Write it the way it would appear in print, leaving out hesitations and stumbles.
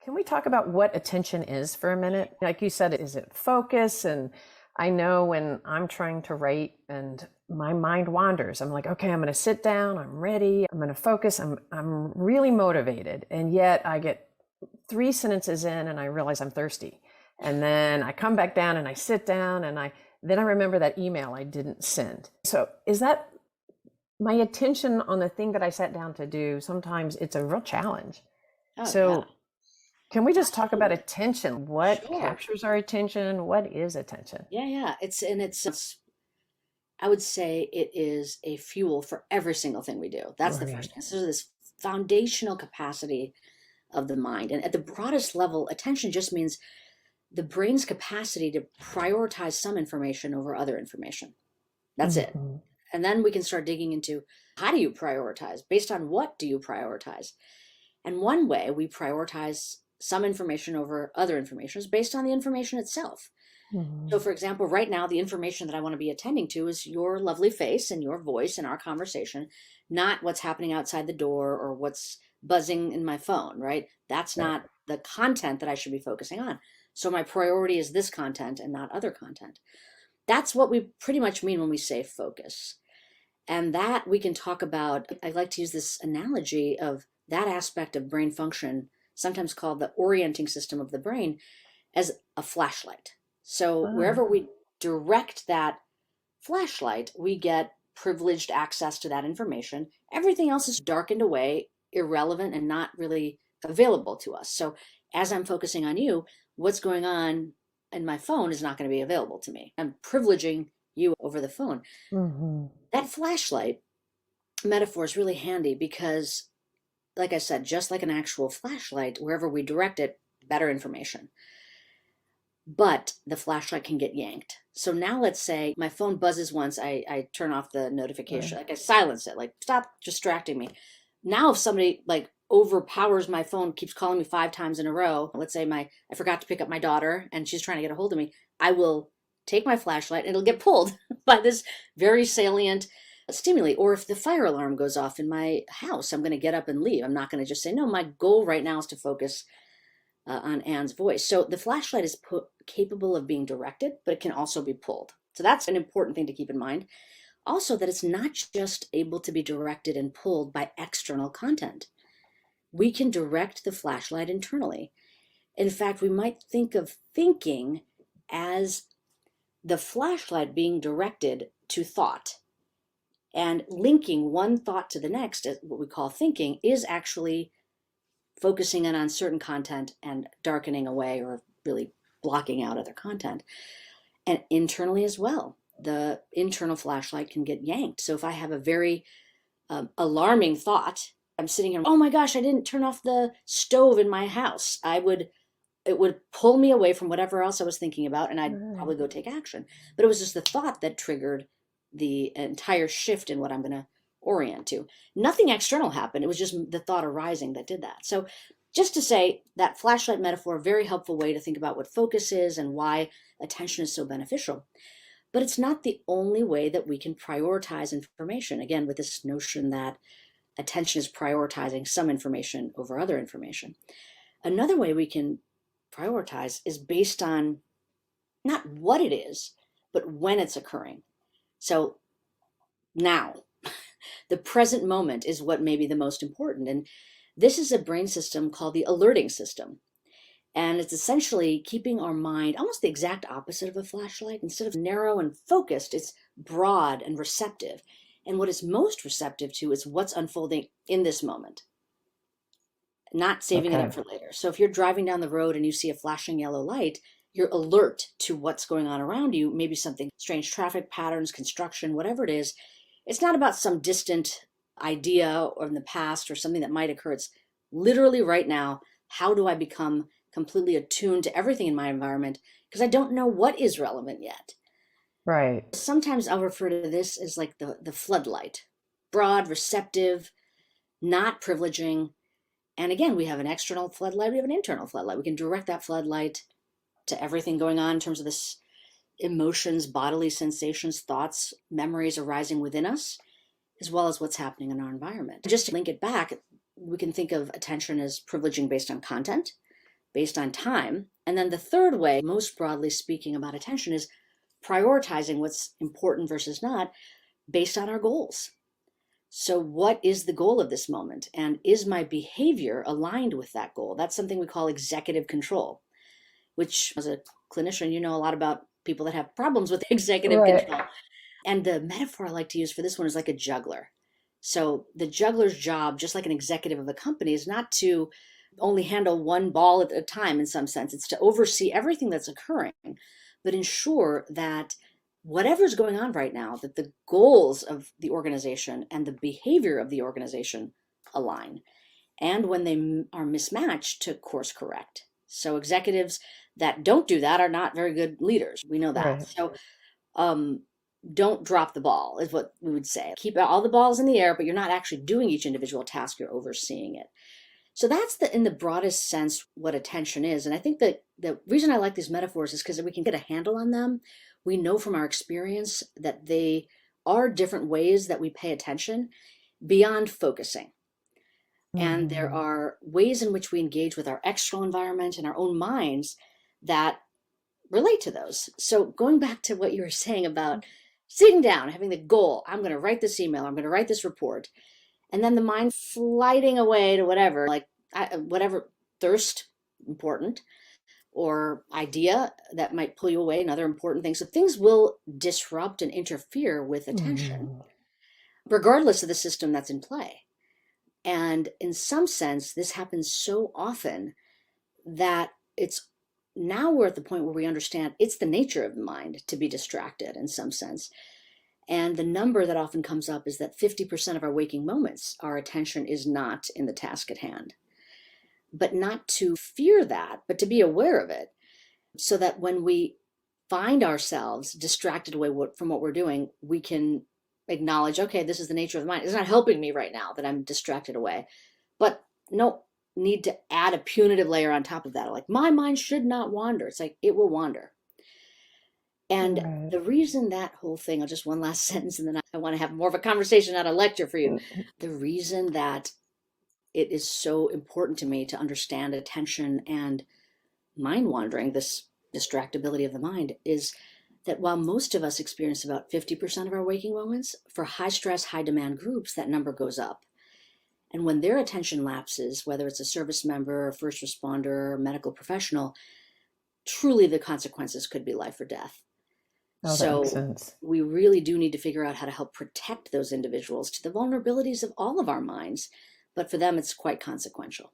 Can we talk about what attention is for a minute? Like you said, is it focus? And I know when I'm trying to write and my mind wanders, I'm like, okay, I'm going to sit down. I'm ready. I'm going to focus. I'm really motivated. And yet I get three sentences in and I realize I'm thirsty. And then I come back down and I sit down and then I remember that email I didn't send. So is that my attention on the thing that I sat down to do? Sometimes it's a real challenge. Oh, yeah. So can we just talk about Absolutely. attention? What Sure. captures our attention? What is attention? Yeah, yeah. I would say it is a fuel for every single thing we do. That's the first Right. thing. So this foundational capacity of the mind. And at the broadest level, attention just means the brain's capacity to prioritize some information over other information. That's it. Hmm. And then we can start digging into how do you prioritize? Based on what do you prioritize? And one way we prioritize some information over other information is based on the information itself. So, Hmm. for example, right now, the information that I want to be attending to is your lovely face and your voice and our conversation, not what's happening outside the door or what's buzzing in my phone, right? That's Right. not the content that I should be focusing on. So, my priority is this content and not other content. That's what we pretty much mean when we say focus. And that we can talk about. I like to use this analogy of that aspect of brain function, sometimes called the orienting system of the brain, as a flashlight. So Ah. wherever we direct that flashlight, we get privileged access to that information. Everything else is darkened away, irrelevant, and not really available to us. So as I'm focusing on you, what's going on in my phone is not going to be available to me. I'm privileging you over the phone. Hmm. That flashlight metaphor is really handy because, like I said, just like an actual flashlight, wherever we direct it, better information. But the flashlight can get yanked. So now let's say my phone buzzes once, I turn off the notification, Right. like I silence it, like stop distracting me. Now if somebody like overpowers my phone, keeps calling me 5 times in a row, let's say I forgot to pick up my daughter and she's trying to get a hold of me, I will take my flashlight and it'll get pulled by this very salient stimuli. Or if the fire alarm goes off in my house, I'm going to get up and leave. I'm not going to just say, no, my goal right now is to focus on Anne's voice. So the flashlight is capable of being directed, but it can also be pulled. So that's an important thing to keep in mind. Also, that it's not just able to be directed and pulled by external content. We can direct the flashlight internally. In fact, we might think of thinking as the flashlight being directed to thought. And linking one thought to the next, what we call thinking, is actually focusing in on certain content and darkening away or really blocking out other content. And internally as well, the internal flashlight can get yanked. So if I have a very alarming thought, I'm sitting here, oh my gosh, I didn't turn off the stove in my house. It would pull me away from whatever else I was thinking about, and I'd Right. probably go take action. But it was just the thought that triggered the entire shift in what I'm going to orient to. Nothing external happened. It was just the thought arising that did that. So, just to say that flashlight metaphor, very helpful way to think about what focus is and why attention is so beneficial. But it's not the only way that we can prioritize information. Again, with this notion that attention is prioritizing some information over other information. Another way we can prioritize is based on not what it is, but when it's occurring. So now, the present moment is what may be the most important. And this is a brain system called the alerting system. And it's essentially keeping our mind almost the exact opposite of a flashlight. Instead of narrow and focused, it's broad and receptive. And what it's most receptive to is what's unfolding in this moment, not saving it up Okay. for later. So if you're driving down the road and you see a flashing yellow light, you're alert to what's going on around you, maybe something strange traffic patterns, construction, whatever it is. It's not about some distant idea or in the past or something that might occur. It's literally right now. How do I become completely attuned to everything in my environment? Because I don't know what is relevant yet. Right. Sometimes I'll refer to this as like the floodlight, broad, receptive, not privileging, and again, we have an external floodlight, we have an internal floodlight. We can direct that floodlight to everything going on in terms of this emotions, bodily sensations, thoughts, memories arising within us, as well as what's happening in our environment. Just to link it back, we can think of attention as privileging based on content. based on time. And then the third way, most broadly speaking, about attention is prioritizing what's important versus not based on our goals. So, what is the goal of this moment? And is my behavior aligned with that goal? That's something we call executive control, which, as a clinician, you know a lot about people that have problems with executive Right. control. And the metaphor I like to use for this one is like a juggler. So, the juggler's job, just like an executive of a company, is not to only handle one ball at a time in some sense, it's to oversee everything that's occurring, but ensure that whatever's going on right now, that the goals of the organization and the behavior of the organization align. And when they are mismatched, to course correct. So executives that don't do that are not very good leaders. We know that. Right. So um, don't drop the ball is what we would say. Keep all the balls in the air, but you're not actually doing each individual task, you're overseeing it. So that's in the broadest sense what attention is. And I think that the reason I like these metaphors is because we can get a handle on them. We know from our experience that they are different ways that we pay attention beyond focusing. And there Mhm. are ways in which we engage with our external environment and our own minds that relate to those. So going back to what you were saying about sitting down, having the goal, I'm going to write this email, I'm going to write this report, and then the mind sliding away to whatever, like whatever thirst, important, or idea that might pull you away, and other important things. So things will disrupt and interfere with attention, Mhm. regardless of the system that's in play. And in some sense, this happens so often that it's now we're at the point where we understand it's the nature of the mind to be distracted in some sense. And the number that often comes up is that 50% of our waking moments, our attention is not in the task at hand. But not to fear that, but to be aware of it, so that when we find ourselves distracted away from what we're doing, we can acknowledge, okay, this is the nature of the mind. It's not helping me right now that I'm distracted away. But no need to add a punitive layer on top of that. Like, my mind should not wander. It's like, it will wander. And Right. the reason that whole thing, I'll just one last sentence and then I want to have more of a conversation, not a lecture for you. Mm. The reason that it is so important to me to understand attention and mind wandering, this distractibility of the mind, is that while most of us experience about 50% of our waking moments, for high stress, high demand groups, that number goes up. And when their attention lapses, whether it's a service member, a first responder, or medical professional, truly the consequences could be life or death. Oh, that makes So sense. we really do need to figure out how to help protect those individuals to the vulnerabilities of all of our minds. But for them, it's quite consequential.